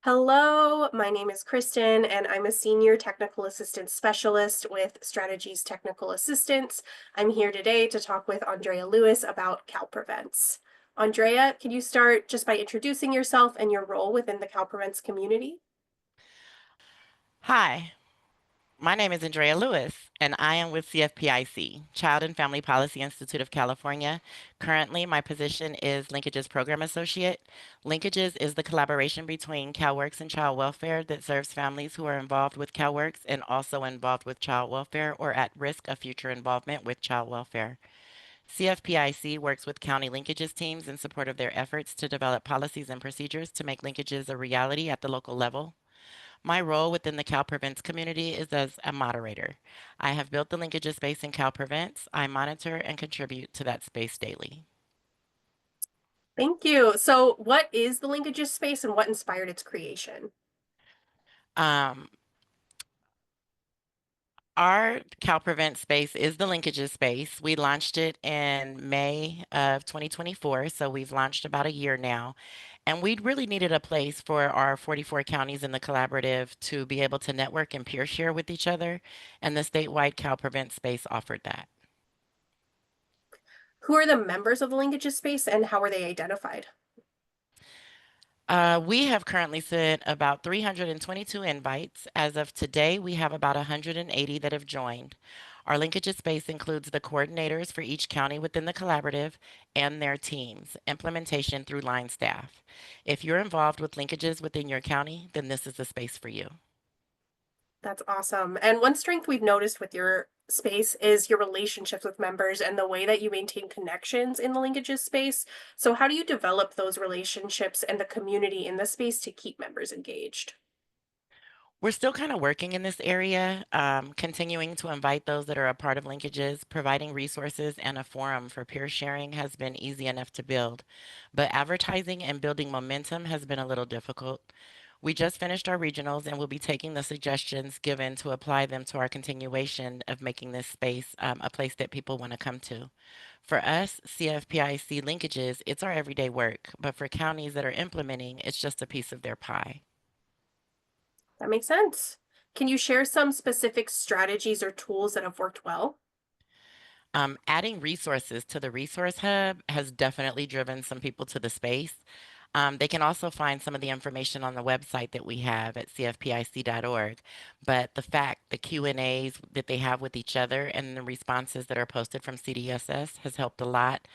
Hello, my name is Kristen, and I'm a Senior Technical Assistant Specialist with Strategies Technical Assistance. I'm here today to talk with Andrea Lewis about CalPrevents. Andrea, can you start just by introducing yourself and your role within the CalPrevents community? Hi, my name is Andrea Lewis, and I am with CFPIC, Child and Family Policy Institute of California. Currently, my position is Linkages Program Associate. Linkages is the collaboration between CalWORKs and Child Welfare that serves families who are involved with CalWORKs and also involved with child welfare or at risk of future involvement with child welfare. CFPIC works with county linkages teams in support of their efforts to develop policies and procedures to make linkages a reality at the local level. My role within the CalPrevents community is as a moderator. I have built the linkages space in CalPrevents. I monitor and contribute to that space daily. Thank you. So, what is the Linkages space and what inspired its creation? Um, our CalPrevent space is the linkages space. We launched it in May of 2024, so we've launched about a year now. And we really needed a place for our 44 counties in the collaborative to be able to network and peer share with each other. And the statewide CalPrevent space offered that. Who are the members of the Linkages space and how are they identified? We have currently sent about 322 invites. As of today, we have about 180 that have joined. Our linkages space includes the coordinators for each county within the collaborative and their teams, implementation through line staff. If you're involved with linkages within your county, then this is the space for you. That's awesome. And one strength we've noticed with your space is your relationships with members and the way that you maintain connections in the linkages space. So, how do you develop those relationships and the community in the space to keep members engaged? We're still kind of working in this area, continuing to invite those that are a part of linkages, providing resources and a forum for peer sharing has been easy enough to build. But advertising and building momentum has been a little difficult. We just finished our regionals and we'll be taking the suggestions given to apply them to our continuation of making this space a place that people want to come to. For us, CFPIC linkages, it's our everyday work, but for counties that are implementing, it's just a piece of their pie. That makes sense. Can you share some specific strategies or tools that have worked well? Adding resources to the resource hub has definitely driven some people to the space. They can also find some of the information on the website that we have at cfpic.org. But the Q&As that they have with each other and the responses that are posted from CDSS has helped a lot.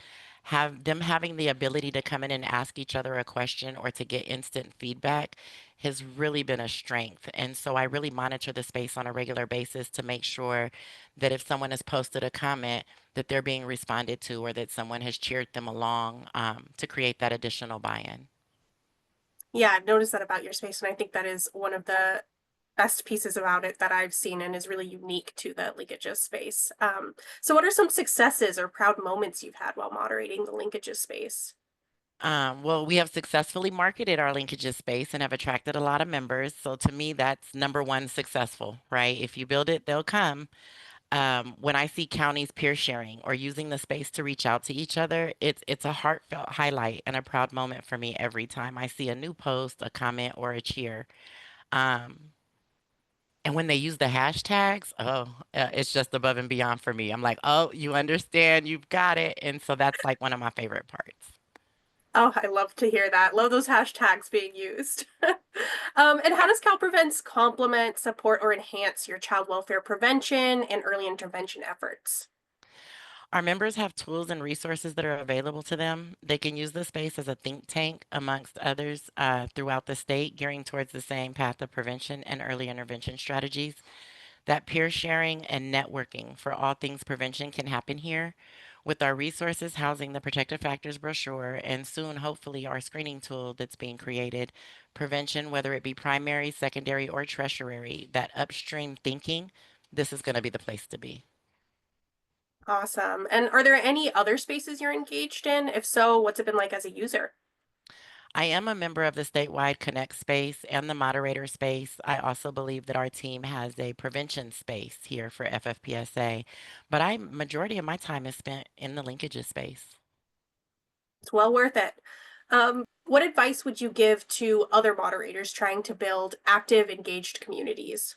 Have them having the ability to come in and ask each other a question or to get instant feedback has really been a strength. And so I really monitor the space on a regular basis to make sure that if someone has posted a comment, that they're being responded to or that someone has cheered them along to create that additional buy-in. Yeah, I've noticed that about your space, and I think that is one of the best pieces about it that I've seen and is really unique to the linkages space. So, what are some successes or proud moments you've had while moderating the linkages space? Well, we have successfully marketed our linkages space and have attracted a lot of members. So to me, that's number one successful, right? If you build it, they'll come. When I see counties peer sharing or using the space to reach out to each other, it's a heartfelt highlight and a proud moment for me every time I see a new post, a comment, or a cheer. Um, and when they use the hashtags, it's just above and beyond for me. I'm like, oh, you understand, you've got it, and so that's like one of my favorite parts. Oh, I love to hear that. Love those hashtags being used. And how does CalPrevents complement, support, or enhance your child welfare prevention and early intervention efforts? Our members have tools and resources that are available to them. They can use the space as a think tank, amongst others, throughout the state, gearing towards the same path of prevention and early intervention strategies. That peer sharing and networking for all things prevention can happen here. With our resources housing the Protective Factors brochure and soon, hopefully, our screening tool that's being created, prevention, whether it be primary, secondary, or tertiary, that upstream thinking, this is going to be the place to be. Awesome. And are there any other spaces you're engaged in? If so, what's it been like as a user? I am a member of the statewide Connect space and the moderator space. I also believe that our team has a prevention space here for FFPSA, but I majority of my time is spent in the linkages space. It's well worth it. What advice would you give to other moderators trying to build active, engaged communities?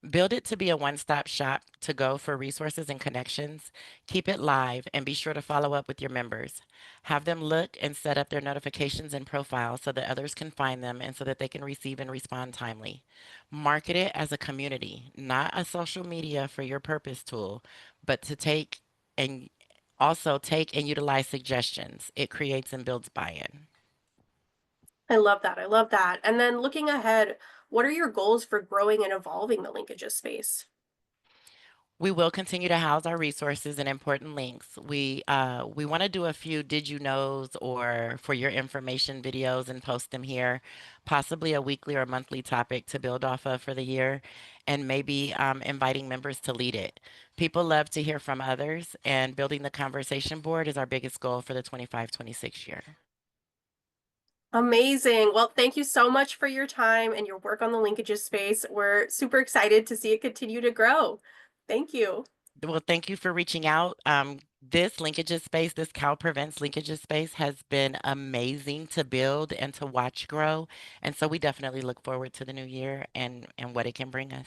Build it to be a one-stop shop to go for resources and connections. Keep it live and be sure to follow up with your members. Have them look and set up their notifications and profiles so that others can find them and so that they can receive and respond timely. Market it as a community, not a social media for your purpose tool, but to and take and utilize suggestions. It creates and builds buy-in. I love that. I love that. And then looking ahead, what are your goals for growing and evolving the linkages space? We will continue to house our resources and important links. We want to do a few did you knows or for your information videos and post them here, possibly a weekly or monthly topic to build off of for the year, and maybe inviting members to lead it. People love to hear from others, and building the conversation board is our biggest goal for the 25-26 year. Amazing. Well, thank you so much for your time and your work on the linkages space. We're super excited to see it continue to grow. Thank you. Well, thank you for reaching out. This linkages space, this CalPrevents linkages space has been amazing to build and to watch grow. And so we definitely look forward to the new year and what it can bring us.